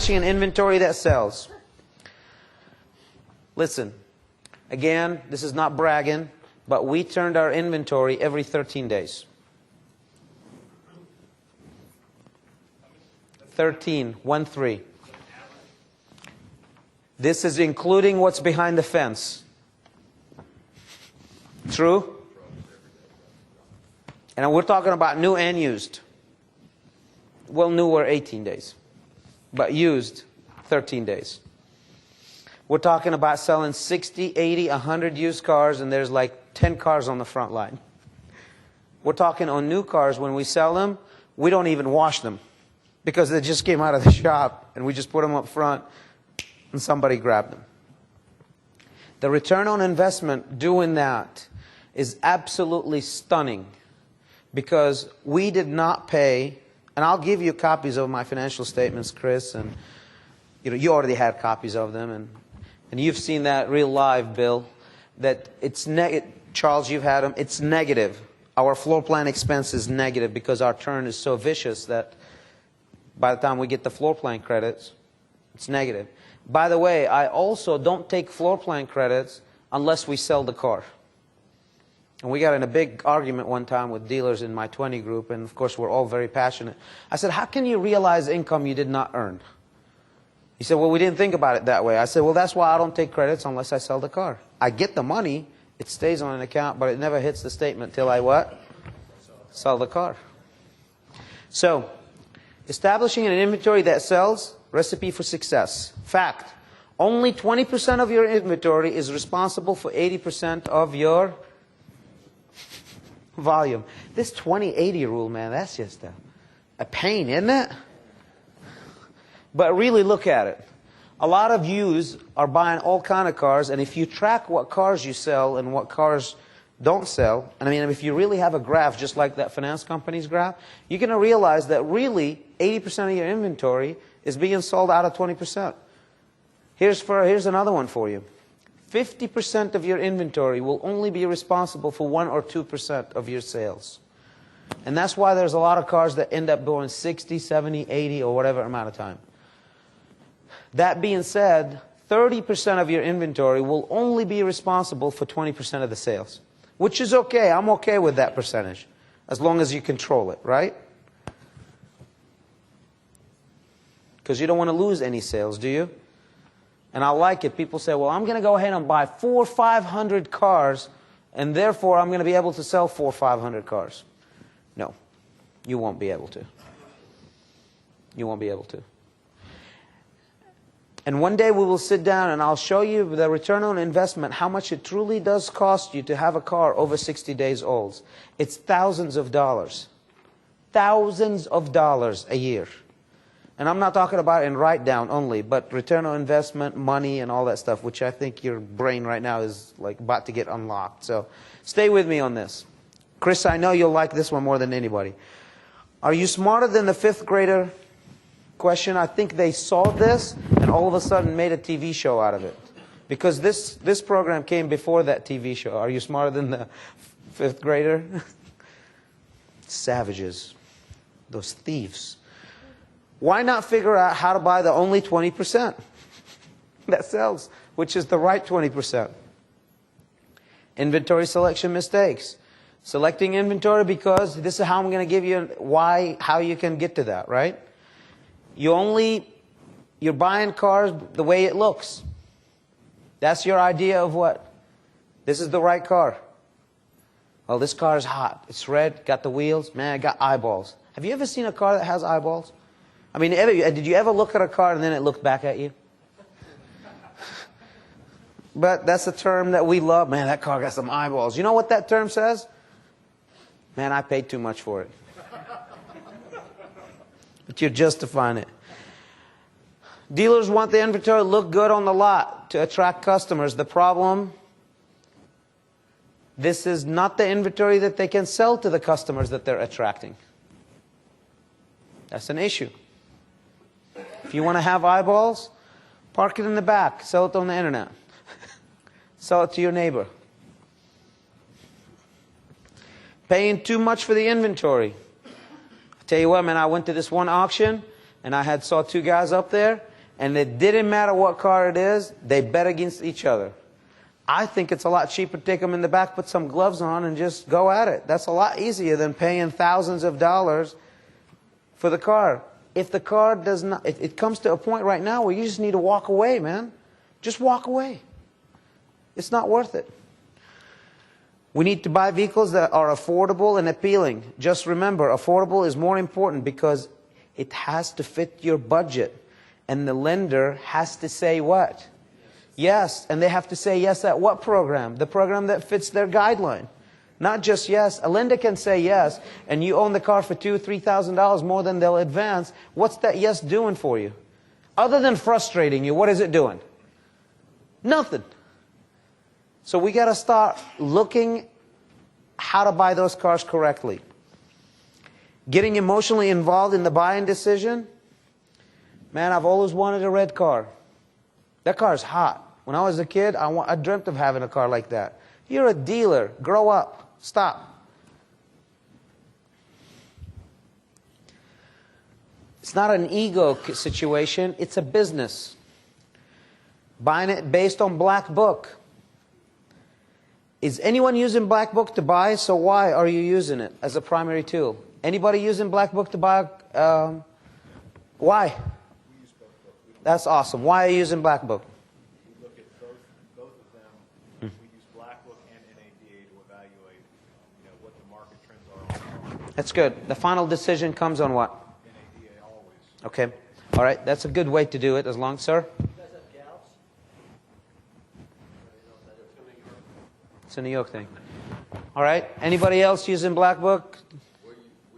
establishing an inventory that sells. Listen, again, this is not bragging, but we turned our inventory every 13 days. 13, 1-3. This is including what's behind the fence. True? And we're talking about new and used. Well, new were 18 days, but used 13 days. We're talking about selling 60, 80, 100 used cars, and there's like 10 cars on the front line. We're talking on new cars, when we sell them, we don't even wash them because they just came out of the shop, and we just put them up front, and somebody grabbed them. The return on investment doing that is absolutely stunning, because we did not pay, and I'll give you copies of my financial statements, Chris, and you already had copies of them, and you've seen that real live, Bill, that it's Charles, you've had them, it's negative. Our floor plan expense is negative because our turn is so vicious that by the time we get the floor plan credits, it's negative. By the way, I also don't take floor plan credits unless we sell the car. And we got in a big argument one time with dealers in my 20 group, and of course we're all very passionate. I said, how can you realize income you did not earn? He said, well, we didn't think about it that way. I said, well, that's why I don't take credits unless I sell the car. I get the money, it stays on an account, but it never hits the statement till I what? Sell the car. So, establishing an inventory that sells, recipe for success. Fact, only 20% of your inventory is responsible for 80% of your volume. This 20-80 rule, man, that's just a pain, isn't it? But really look at it. A lot of yous are buying all kind of cars, and if you track what cars you sell and what cars don't sell, and I mean, if you really have a graph just like that finance company's graph, you're going to realize that really 80% of your inventory is being sold out of 20%. Here's another one for you. 50% of your inventory will only be responsible for 1 or 2% of your sales. And that's why there's a lot of cars that end up going 60, 70, 80, or whatever amount of time. That being said, 30% of your inventory will only be responsible for 20% of the sales, which is okay. I'm okay with that percentage, as long as you control it, right? Because you don't want to lose any sales, do you? And I like it. People say, well, I'm going to go ahead and buy 400 or 500 cars, and therefore I'm going to be able to sell 400 or 500 cars. No, you won't be able to. You won't be able to. And one day we will sit down and I'll show you the return on investment, how much it truly does cost you to have a car over 60 days old. It's thousands of dollars. Thousands of dollars a year. And I'm not talking about in write-down only, but return on investment, money, and all that stuff, which I think your brain right now is like about to get unlocked. So stay with me on this. Chris, I know you'll like this one more than anybody. Are you smarter than the 5th grader question? I think they saw this and all of a sudden made a TV show out of it. Because this program came before that TV show. Are you smarter than the 5th grader? Savages. Those thieves. Why not figure out how to buy the only 20% that sells, which is the right 20%? Inventory selection mistakes. Selecting inventory because this is how I'm going to give you how you can get to that, right? You're buying cars the way it looks. That's your idea of what? This is the right car. Well, this car is hot. It's red, got the wheels. Man, it got eyeballs. Have you ever seen a car that has eyeballs? I mean, did you ever look at a car and then it looked back at you? But that's a term that we love. Man, that car got some eyeballs. You know what that term says? Man, I paid too much for it. But you're justifying it. Dealers want the inventory to look good on the lot to attract customers. The problem, this is not the inventory that they can sell to the customers that they're attracting. That's an issue. If you want to have eyeballs, park it in the back. Sell it on the internet. Sell it to your neighbor. Paying too much for the inventory. I tell you what, man, I went to this one auction and I saw 2 guys up there and it didn't matter what car it is, they bet against each other. I think it's a lot cheaper to take them in the back, put some gloves on, and just go at it. That's a lot easier than paying thousands of dollars for the car. If the car does not, it comes to a point right now where you just need to walk away, man. Just walk away. It's not worth it. We need to buy vehicles that are affordable and appealing. Just remember, affordable is more important because it has to fit your budget. And the lender has to say what? Yes. And they have to say yes at what program? The program that fits their guideline. Not just yes. A lender can say yes, and you own the car for $2,000 or $3,000 more than they'll advance. What's that yes doing for you? Other than frustrating you, what is it doing? Nothing. So we got to start looking how to buy those cars correctly. Getting emotionally involved in the buying decision. Man, I've always wanted a red car. That car is hot. When I was a kid, I dreamt of having a car like that. You're a dealer. Grow up. Stop. It's not an ego situation. It's a business. Buying it based on Black Book. Is anyone using Black Book to buy? So why are you using it as a primary tool? Anybody using Black Book to buy? Why? That's awesome. Why are you using Black Book? We look at both of them. We use Black Book and NADA to evaluate, what the market trends are. That's good. The final decision comes on what? NADA always. Okay. All right. That's a good way to do it. As long, sir. You guys have gals? It's a New York thing. All right. Anybody else using Black Book? We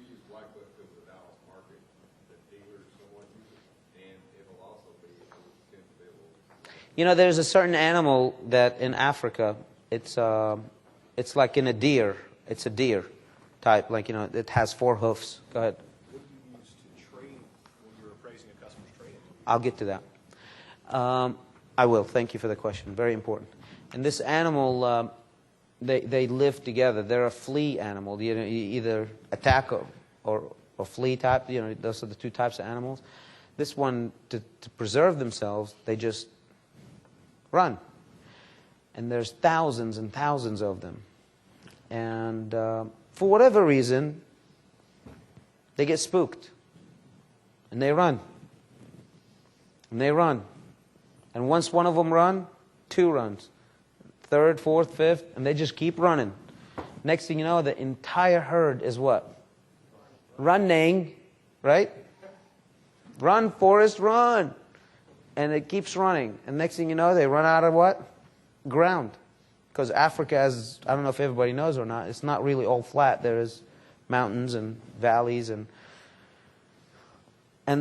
use Black Book because of the Dallas market. The dealers somewhat use it, and it'll also be You know, there's a certain animal that in Africa, it's like in a deer. It's a deer type, like, it has 4 hoofs. Go ahead. What do you use to trade when you're appraising a customer's trade? I'll get to that. I will. Thank you for the question. Very important. And this animal, they live together. They're a flea animal. You either attack or flee type. Those are the 2 types of animals. This one, to preserve themselves, they just run. And there's thousands and thousands of them. And for whatever reason, they get spooked. And they run. And they run. And once one of them runs, 2 runs. 3rd, 4th, 5th, and they just keep running. Next thing you know, the entire herd is what? Running, right? Run, Forrest, run. And it keeps running. And next thing you know, they run out of what? Ground. Because Africa, as I don't know if everybody knows or not, it's not really all flat. There is mountains and valleys. And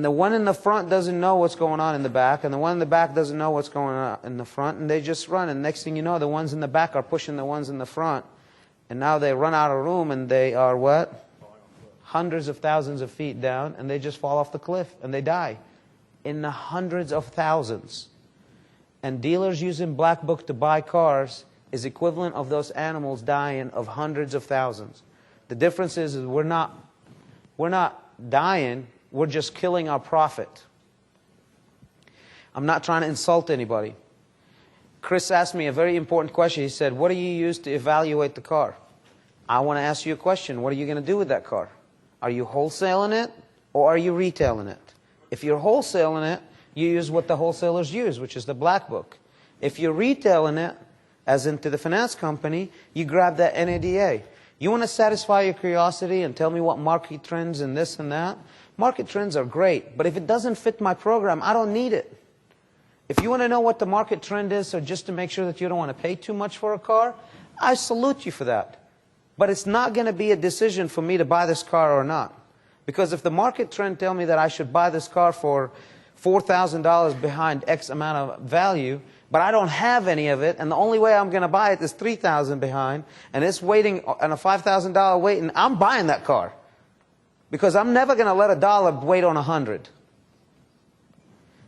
the one in the front doesn't know what's going on in the back. And the one in the back doesn't know what's going on in the front. And they just run. And next thing you know, the ones in the back are pushing the ones in the front. And now they run out of room and they are what? Hundreds of thousands of feet down. And they just fall off the cliff and they die. In the hundreds of thousands. And dealers using Black Book to buy cars is equivalent of those animals dying of hundreds of thousands. The difference is we're not dying, we're just killing our profit. I'm not trying to insult anybody. Chris asked me a very important question. He said, what do you use to evaluate the car? I want to ask you a question. What are you going to do with that car? Are you wholesaling it or are you retailing it? If you're wholesaling it, you use what the wholesalers use, which is the Black Book. If you're retailing it, as into the finance company, you grab that NADA. You want to satisfy your curiosity and tell me what market trends and this and that? Market trends are great, but if it doesn't fit my program, I don't need it. If you want to know what the market trend is, so just to make sure that you don't want to pay too much for a car, I salute you for that. But it's not going to be a decision for me to buy this car or not. Because if the market trend tell me that I should buy this car for $4,000 behind X amount of value, but I don't have any of it, and the only way I'm going to buy it is $3,000 behind, and it's waiting on a $5,000 wait, and I'm buying that car. Because I'm never going to let a dollar wait on 100.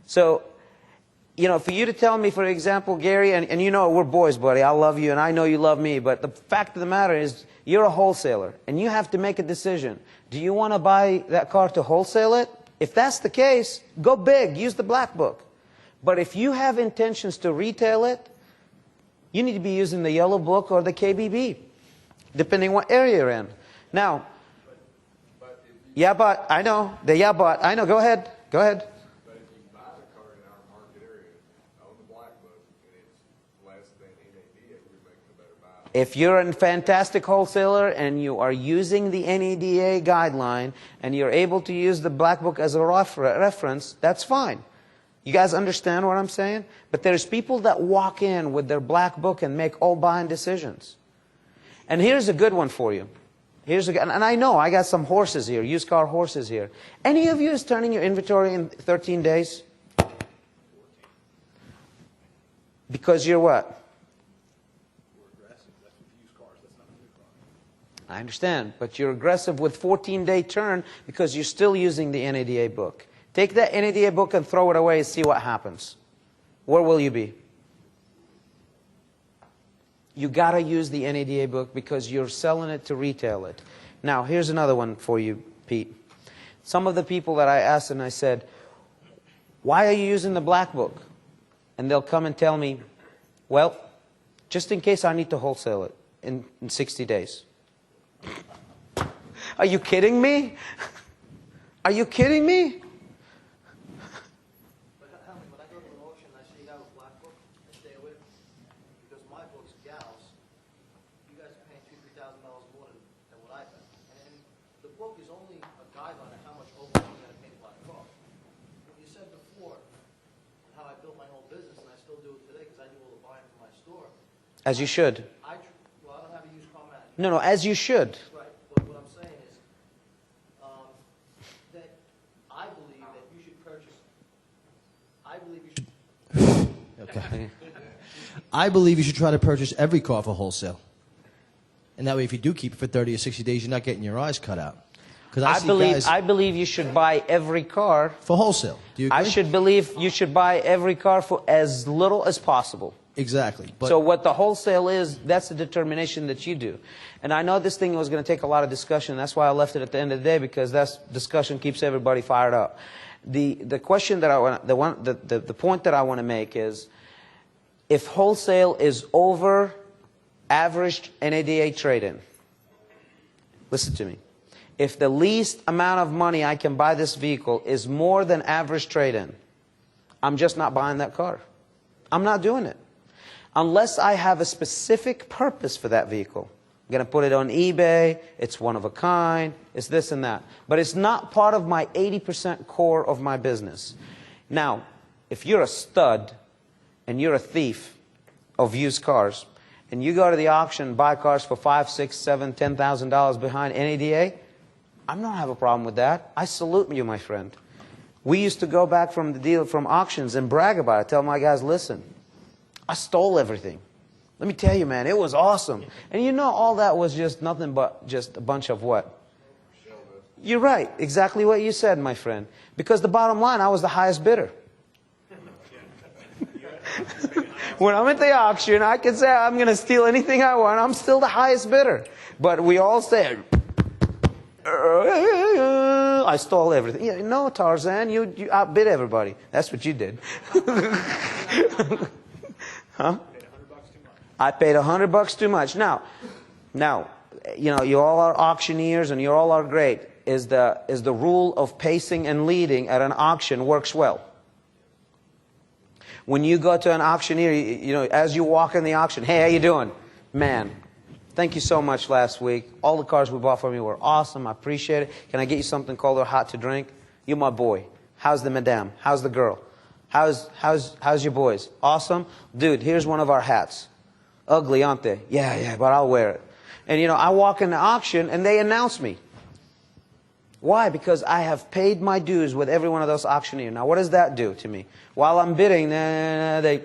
So, for you to tell me, for example, Gary, and we're boys, buddy, I love you, and I know you love me, but the fact of the matter is, you're a wholesaler, and you have to make a decision. Do you want to buy that car to wholesale it? If that's the case, go big, use the Black Book. But if you have intentions to retail it, you need to be using the yellow book or the KBB, depending what area you're in. Now, yeah, but I know. I know. Go ahead. Go ahead. But if you buy the car in our market area on the black book and it's less than NADA, you're making a better buy. If you're a fantastic wholesaler and you are using the NADA guideline and you're able to use the black book as a reference, that's fine. You guys understand what I'm saying? But there's people that walk in with their black book and make all buying decisions. And here's a good one for you. And I know I got some horses here, used car horses here. Any of you is turning your inventory in 13 days? Because you're what? We're aggressive. That's with used cars. That's not a new car. I understand, but you're aggressive with 14-day turn because you're still using the NADA book. Take that NADA book and throw it away and see what happens. Where will you be? You got to use the NADA book because you're selling it to retail it. Now, here's another one for you, Pete. Some of the people that I asked and I said, why are you using the black book? And they'll come and tell me, well, just in case I need to wholesale it in 60 days. Are you kidding me? Are you kidding me? When I go to an auction and I see a guy with black book, I stay away from him. Because my book's gals. You guys are paying $2,000, $3,000 more than what I pay. And the book is only a guideline of how much overall you're going to pay by the car. What you said before, how I built my whole business, and I still do it today because I do all the buying for my store. As you should. Well, I don't have a used car manager. No, as you should. Right, but what I'm saying is that I believe that you should purchase. I believe you should. Okay. I believe you should try to purchase every car for wholesale. And that way, if you do keep it for 30 or 60 days, you're not getting your eyes cut out. Because I believe you should buy every car for wholesale. Do you agree? I should believe you should buy every car for as little as possible. Exactly. But so what the wholesale is, that's the determination that you do. And I know this thing was going to take a lot of discussion. That's why I left it at the end of the day, because that discussion keeps everybody fired up. The question that I want, the point that I want to make is, if wholesale is over averaged NADA trade-in, listen to me. If the least amount of money I can buy this vehicle is more than average trade-in, I'm just not buying that car. I'm not doing it. Unless I have a specific purpose for that vehicle. I'm going to put it on eBay, it's one of a kind, it's this and that. But it's not part of my 80% core of my business. Now, if you're a stud and you're a thief of used cars, and you go to the auction and buy cars for $5,000, $6,000, $7,000, $10,000 behind NADA, I don't have a problem with that. I salute you, my friend. We used to go back from the deal from auctions and brag about it. Tell my guys, listen, I stole everything. Let me tell you, man, it was awesome. And you know, all that was just nothing but just a bunch of what? You're right. Exactly what you said, my friend. Because the bottom line, I was the highest bidder. When I'm at the auction, I can say I'm going to steal anything I want. I'm still the highest bidder. But we all say, I stole everything. Yeah, no, Tarzan, you outbid everybody. That's what you did. Huh? I paid $100 too much. Now, you know, you all are auctioneers and you all are great. Is the rule of pacing and leading at an auction works well. When you go to an auctioneer, you know, as you walk in the auction, hey, how you doing? Man, thank you so much last week. All the cars we bought from you were awesome. I appreciate it. Can I get you something cold or hot to drink? You're my boy. How's the madame? How's the girl? How's your boys? Awesome? Dude, here's one of our hats. Ugly, aren't they? Yeah, but I'll wear it. And, you know, I walk in the auction and they announce me. Why? Because I have paid my dues with every one of those auctioneers. Now, what does that do to me? While I'm bidding, the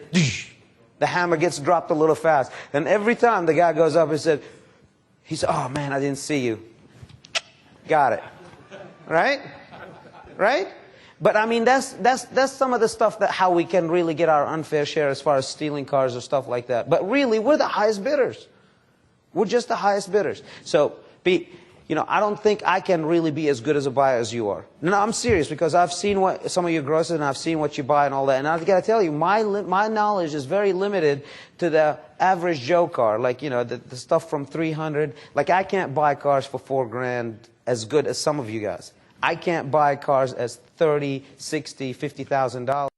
hammer gets dropped a little fast. And every time the guy goes up and said, oh man, I didn't see you. Got it. Right? Right? But I mean, that's some of the stuff that how we can really get our unfair share as far as stealing cars or stuff like that. But really, we're the highest bidders. We're just the highest bidders. So, Pete, You know, I don't think I can really be as good as a buyer as you are. No, I'm serious, because I've seen what some of your grosses, and I've seen what you buy and all that. And I've got to tell you, my knowledge is very limited to the average Joe car, like, you know, the stuff from 300. Like, I can't buy cars for $4,000 as good as some of you guys. I can't buy cars as $30, $60, $50,000.